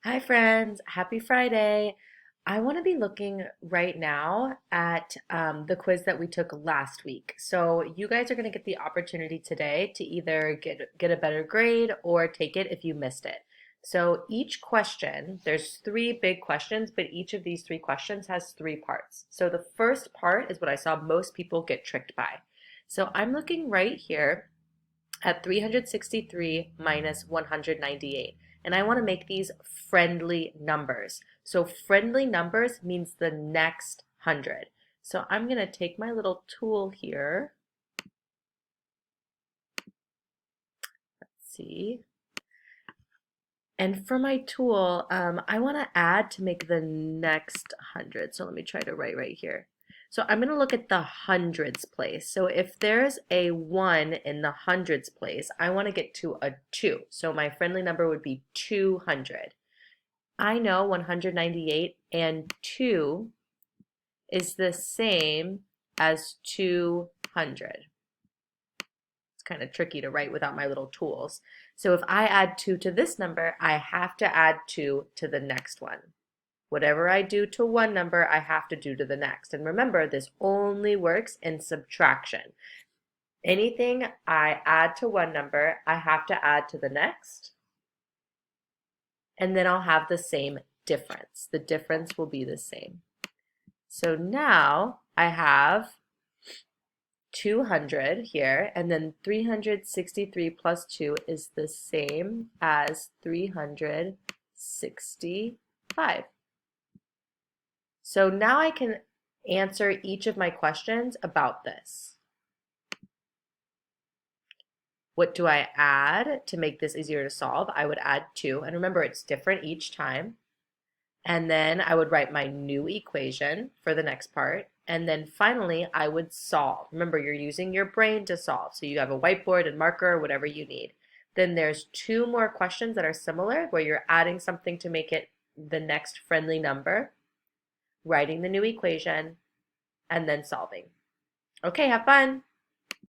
Hi, friends. Happy Friday. I want to be looking right now at the quiz that we took last week. So you guys are going to get the opportunity today to either get a better grade or take it if you missed it. So each question, there's three big questions, but each of these three questions has three parts. So the first part is what I saw most people get tricked by. So I'm looking right here at 363 minus 198. And I want to make these friendly numbers. So friendly numbers means the next 100. So I'm going to take my little tool here. Let's see. And for my tool, I want to add to make the next 100. So let me try to write right here. So I'm going to look at the hundreds place. So if there's a 1 in the hundreds place, I want to get to a 2. So my friendly number would be 200. I know 198 and 2 is the same as 200. It's kind of tricky to write without my little tools. So if I add 2 to this number, I have to add 2 to the next one. Whatever I do to one number, I have to do to the next. And remember, this only works in subtraction. Anything I add to one number, I have to add to the next. And then I'll have the same difference. The difference will be the same. So now I have 200 here, and then 363 plus 2 is the same as 365. So now I can answer each of my questions about this. What do I add to make this easier to solve? I would add 2, and remember it's different each time. And then I would write my new equation for the next part. And then finally, I would solve. Remember, you're using your brain to solve. So you have a whiteboard and marker or whatever you need. Then there's 2 more questions that are similar where you're adding something to make it the next friendly number, writing the new equation, and then solving. Okay, have fun.